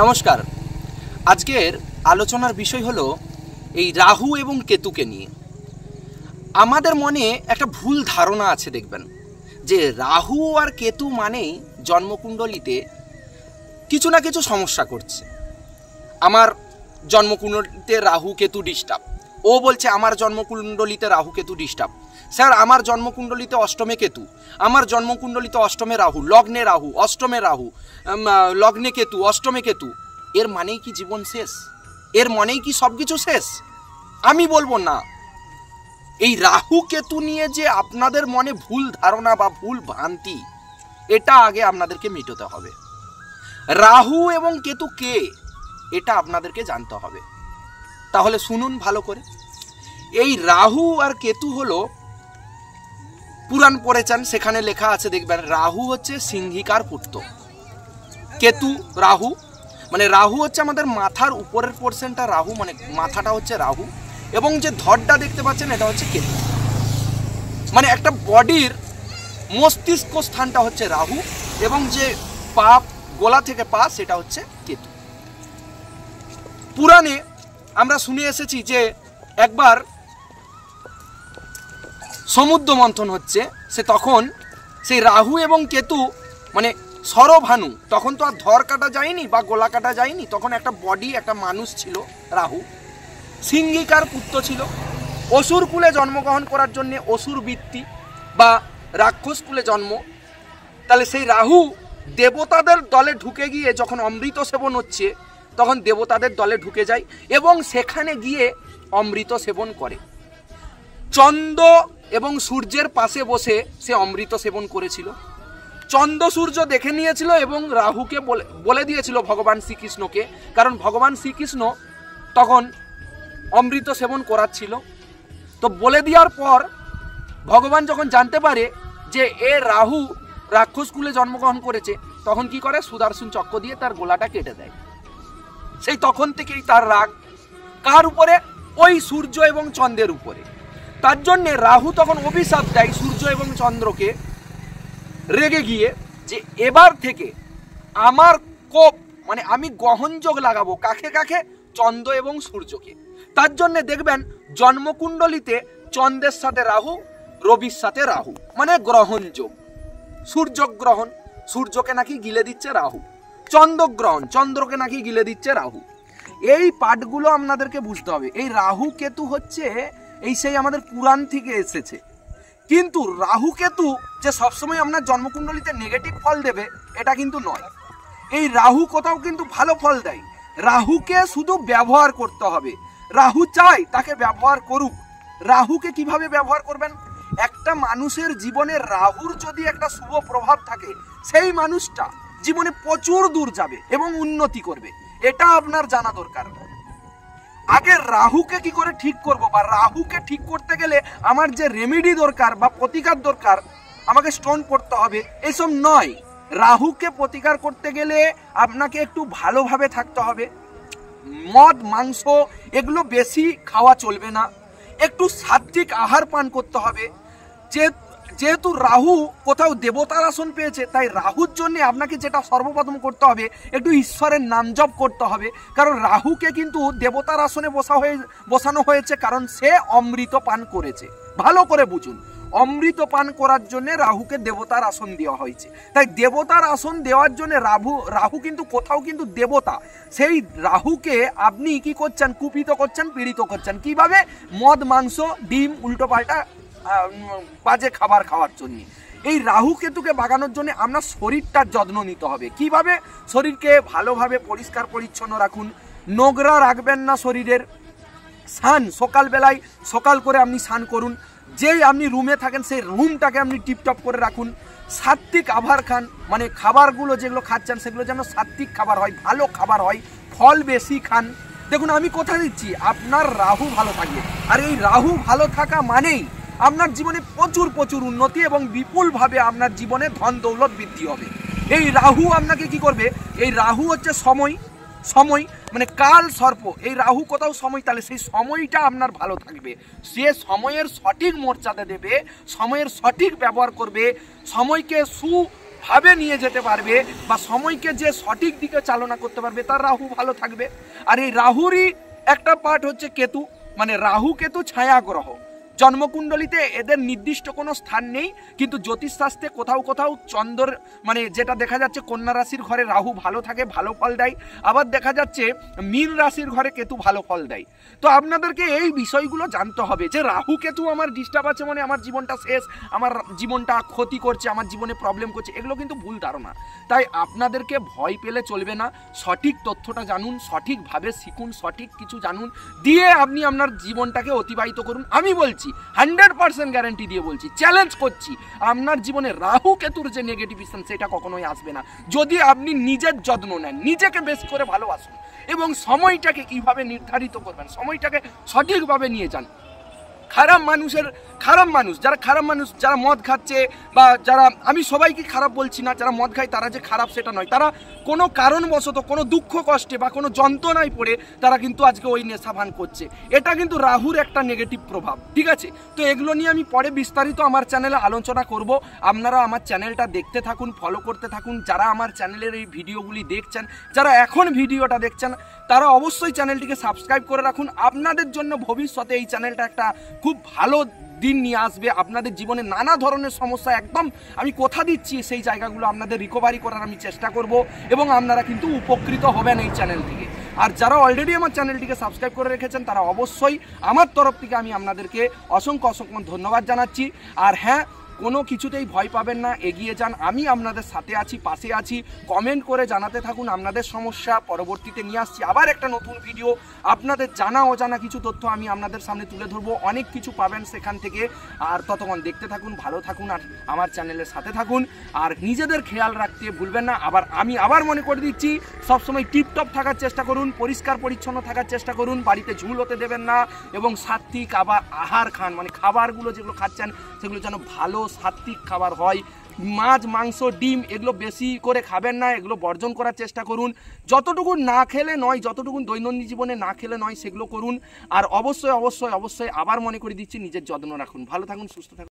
নমস্কার। আজকের আলোচনার বিষয় হলো এই রাহু এবং কেতুকে নিয়ে। আমাদের মনে একটা ভুল ধারণা আছে, দেখবেন যে রাহু আর কেতু মানেই জন্মকুণ্ডলিতে কিছু না কিছু সমস্যা করছে। আমার জন্মকুণ্ডলিতে রাহু কেতু ডিস্টার্ব, ও বলছে আমার জন্মকুণ্ডলিতে রাহু কেতু ডিস্টার্ব। স্যার, আমার জন্মকুণ্ডলিতে অষ্টমে কেতু, আমার জন্মকুণ্ডলিতে অষ্টমে রাহু, লগ্নে রাহু, অষ্টমে রাহু, লগ্নে কেতু, অষ্টমে কেতু। এর মানেই কি জীবন শেষ? এর মানেই কি সব কিছু শেষ? আমি বলবো না। এই রাহু কেতু নিয়ে যে আপনাদের মনে ভুল ধারণা বা ভুল ভ্রান্তি, এটা আগে আপনাদেরকে মিটাতে হবে। রাহু এবং কেতু কে, এটা আপনাদেরকে জানতে হবে। তাহলে শুনুন ভালো করে। এই রাহু আর কেতু হলো, পুরাণ পড়েছেন, সেখানে লেখা আছে, দেখবেন রাহু হচ্ছে সিংহিকার পুত্র, কেতু রাহু মানে রাহু হচ্ছে আমাদের মাথার উপরের পোর্শনটা রাহু, মানে মাথাটা হচ্ছে রাহু, এবং যে ধরটা দেখতে পাচ্ছেন এটা হচ্ছে কেতু। মানে একটা বডির মস্তিষ্ক স্থানটা হচ্ছে রাহু, এবং যে পা, গোলা থেকে পা, সেটা হচ্ছে কেতু। পুরাণে আমরা শুনে এসেছি যে একবার সমুদ্র মন্থন হচ্ছে, তখন সেই রাহু এবং কেতু মানে সরভানু, তখন তো আর ধর কাটা যায়নি বা গোলা কাটা যায়নি, তখন একটা বডি, একটা মানুষ ছিল রাহু, সিংহিকার পুত্র ছিল, অসুর কুলে জন্মগ্রহণ করার জন্য অসুর বৃত্তি বা রাক্ষস কুলে জন্ম। তাহলে সেই রাহু দেবতাদের দলে ঢুকে গিয়ে যখন অমৃত সেবন হচ্ছে, তখন দেবতাদের দলে ঢুকে যায় এবং সেখানে গিয়ে অমৃত সেবন করে। চন্দ্র এবং সূর্যের পাশে বসে সে অমৃত সেবন করেছিল। চন্দ্র সূর্য দেখে নিয়েছিল এবং রাহুকে বলে দিয়েছিল ভগবান শ্রীকৃষ্ণকে, কারণ ভগবান শ্রীকৃষ্ণ তখন অমৃত সেবন করাচ্ছিল। তো বলে দেওয়ার পর ভগবান যখন জানতে পারে যে এ রাহু রাক্ষস কুলে জন্মগ্রহণ করেছে, তখন কি করে, সুদর্শন চক্র দিয়ে তার গোলাটা কেটে দেয়। সেই তখন থেকেই তার রাগ কার উপরে? ওই সূর্য এবং চন্দ্রের উপরে। তার জন্যে রাহু তখন অভিশাপ দেয় সূর্য এবং চন্দ্রকে, রেগে গিয়ে, যে এবার থেকে আমার কোপ মানে আমি গ্রহণযোগ লাগাবো কাকে কাকে? চন্দ্র এবং সূর্যকে। তার জন্যে দেখবেন জন্মকুণ্ডলিতে চন্দ্রের সাথে রাহু, রবির সাথে রাহু, মানে গ্রহণযোগ। সূর্যগ্রহণ, সূর্যকে নাকি গিলে দিচ্ছে রাহু। চন্দ্রগ্রহণ, চন্দ্রকে নাকি গিলে দিচ্ছে রাহু। এই পাঠগুলো আপনাদেরকে বুঝতে হবে। এই রাহু কেতু হচ্ছে এই সেই আমাদের পুরাণ থেকে এসেছে। কিন্তু রাহু কেতু যে সবসময় আপনার জন্মকুণ্ডলিতে নেগেটিভ ফল দেবে, এটা কিন্তু নয়। এই রাহু কোথাও কিন্তু ভালো ফল দেয়। রাহুকে শুধু ব্যবহার করতে হবে। রাহু চাই তাকে ব্যবহার করুক। রাহুকে কিভাবে ব্যবহার করবেন? একটা মানুষের জীবনে রাহুর যদি একটা শুভ প্রভাব থাকে, সেই মানুষটা জীবনে প্রচুর দূর যাবে এবং উন্নতি করবে। এটা আপনার জানা দরকার। আগে রাহুকে কি করে ঠিক করব, বা রাহুকে ঠিক করতে গেলে আমার যে রেমেডি দরকার বা প্রতিকার দরকার, আমাকে স্টোন পড়তে হবে, এসব নয়। রাহুকে প্রতিকার করতে গেলে আপনাকে একটু ভালোভাবে থাকতে হবে। মদ মাংস এগুলো বেশি খাওয়া চলবে না। একটু সাত্বিক আহার পান করতে হবে। যেহেতু রাহু কোথাও দেবতার আসন পেয়েছে, তাই রাহুর জন্য আপনাকে যেটা সর্বপ্রথম করতে হবে, একটু ঈশ্বরের নাম জপ করতে হবে। কারণ রাহুকে কিন্তু দেবতার আসনে বসানো হয়েছে, কারণ সে অমৃত পান করেছে। ভালো করে বুঝুন, অমৃত পান করার জন্য রাহুকে দেবতার আসন দেওয়া হয়েছে। তাই দেবতার আসন দেওয়ার জন্য রাহু কিন্তু কোথাও কিন্তু দেবতা। সেই রাহুকে আপনি কি করছেন? কুপিত করছেন, পীড়িত করছেন। কিভাবে? মদ মাংস ডিম উল্টোপাল্টা বাজে খাবার খাওয়ার জন্য। এই রাহু কেতুকে বাগানোর জন্য আপনার শরীরটার যত্ন নিতে হবে। কিভাবে? শরীরকে ভালোভাবে পরিষ্কার পরিচ্ছন্ন রাখুন, নোংরা রাখবেন না শরীরের। স্নান সকালবেলায় সকাল করে আপনি স্নান করুন। যেই আপনি রুমে থাকেন সেই রুমটাকে আপনি টিপটপ করে রাখুন। সাত্বিক আহার খান, মানে খাবারগুলো যেগুলো খাচ্ছেন সেগুলো যেন সাত্বিক খাবার হয়, ভালো খাবার হয়। ফল বেশি খান। দেখুন আমি কথা দিচ্ছি, আপনার রাহু ভালো থাকবে। আর এই রাহু ভালো থাকা মানেই আপনার জীবনে প্রচুর প্রচুর উন্নতি এবং বিপুলভাবে আপনার জীবনে ধন দৌলত বৃদ্ধি হবে। এই রাহু আপনাকে কি করবে? এই রাহু হচ্ছে সময়, সময় মানে কাল সর্প। এই রাহু কোথাও সময়, তাহলে সেই সময়টা আপনার ভালো থাকবে। সে সময়ের সঠিক মর্যাদা দেবে, সময়ের সঠিক ব্যবহার করবে, সময়কে ভাবে নিয়ে যেতে পারবে বা সময়কে যে সঠিক দিকে চালনা করতে পারবে তার রাহু ভালো থাকবে। আর এই রাহুরই একটা পার্ট হচ্ছে কেতু, মানে রাহু কেতু ছায়া গ্রহ। জন্মকুণ্ডলিতে এদের নির্দিষ্ট কোনো স্থান নেই, কিন্তু জ্যোতিষশাস্ত্রে কোথাও কোথাও চন্দ্র মানে যেটা দেখা যাচ্ছে কন্যা রাশির ঘরে রাহু ভালো থাকে, ভালো ফল দেয়, আবার দেখা যাচ্ছে মীন রাশির ঘরে কেতু ভালো ফল দেয়। তো আপনাদেরকে এই বিষয়গুলো জানতে হবে যে রাহু কেতু আমার ডিস্টার্ব আছে মানে আমার জীবনটা শেষ, আমার জীবনটা ক্ষতি করছে, আমার জীবনে প্রবলেম করছে, এগুলো কিন্তু ভুল ধারণা। তাই আপনাদেরকে ভয় পেলে চলবে না, সঠিক তথ্যটা জানুন, সঠিকভাবে শিখুন, সঠিক কিছু জানুন, দিয়ে আপনি আপনার জীবনটাকে অতিবাহিত করুন। আমি বলছি 100% গ্যারান্টি দিয়ে বলছি, চ্যালেঞ্জ করছি, আপনার জীবনে রাহু কেতুর যে নেগেটিভিশন সেটা কখনোই আসবে না, যদি আপনি নিজের যত্ন নেন, নিজেকে বেশ করে ভালোবাসুন এবং সময়টাকে কিভাবে নির্ধারিত করবেন, সময়টাকে সঠিকভাবে নিয়ে যান। খারাপ মানুষ যারা মদ খাচ্ছে বা যারা, আমি সবাইকে খারাপ বলছি না, যারা মদ খায় তারা যে খারাপ সেটা নয়, তারা কোনো কারণবশত কোনো দুঃখ কষ্টে বা কোনো যন্ত্রণায় পড়ে তারা কিন্তু আজকে ওই নেশা ভান করছে, এটা কিন্তু রাহুর একটা নেগেটিভ প্রভাব, ঠিক আছে? তো এগুলো নিয়ে আমি পরে বিস্তারিত আমার চ্যানেলে আলোচনা করব। আপনারা আমার চ্যানেলটা দেখতে থাকুন, ফলো করতে থাকুন। যারা আমার চ্যানেলের এই ভিডিওগুলি দেখছেন, যারা এখন ভিডিওটা দেখছেন, তারা অবশ্যই চ্যানেলটিকে সাবস্ক্রাইব করে রাখুন। আপনাদের জন্য ভবিষ্যতে এই চ্যানেলটা একটা খুব ভালো দিন নিয়ে আসবে। আপনাদের জীবনে নানা ধরনের সমস্যা একদম আমি কথা দিচ্ছি সেই জায়গাগুলো আপনাদের রিকভারি করার আমি চেষ্টা করব এবং আপনারা কিন্তু উপকৃত হবেন এই চ্যানেল থেকে। আর যারা অলরেডি আমার চ্যানেলটিকে সাবস্ক্রাইব করে রেখেছেন তারা অবশ্যই আমার তরফ থেকে আমি আপনাদেরকে অসংখ্য ধন্যবাদ জানাচ্ছি। আর হ্যাঁ, কোনো কিছুতেই ভয় পাবেন না, এগিয়ে যান, আমি আপনাদের সাথে আছি, পাশে আছি। কমেন্ট করে জানাতে থাকুন আপনাদের সমস্যা, পরবর্তীতে নিয়ে আসছি আবার একটা নতুন ভিডিও। আপনাদের জানা অজানা কিছু তথ্য আমি আপনাদের সামনে তুলে ধরবো, অনেক কিছু পাবেন সেখান থেকে। আর ততক্ষণ দেখতে থাকুন, ভালো থাকুন আর আমার চ্যানেলের সাথে থাকুন। আর নিজেদের খেয়াল রাখতে ভুলবেন না। আমি আবার মনে করে দিচ্ছি, সবসময় টিপটপ থাকার চেষ্টা করুন, পরিষ্কার পরিচ্ছন্ন থাকার চেষ্টা করুন, বাড়িতে ঝুল হতে দেবেন না এবং সাত্বিক আহার খান, মানে খাবারগুলো যেগুলো খাচ্ছেন সেগুলো যেন ভালো সাত্বিক খাবার হয়। মাছ, মাংস, ডিম এগুলো বেশি করে খাবেন না, এগুলো বর্জন করার চেষ্টা করুন। যতটুকু না খেলে নয়, যতটুকু দৈনন্দিন জীবনে না খেলে নয় সেগুলো করুন। আর অবশ্যই অবশ্যই অবশ্যই আবার মনে করে দিচ্ছি, নিজের যত্ন রাখুন, ভালো থাকুন, সুস্থ থাকুন।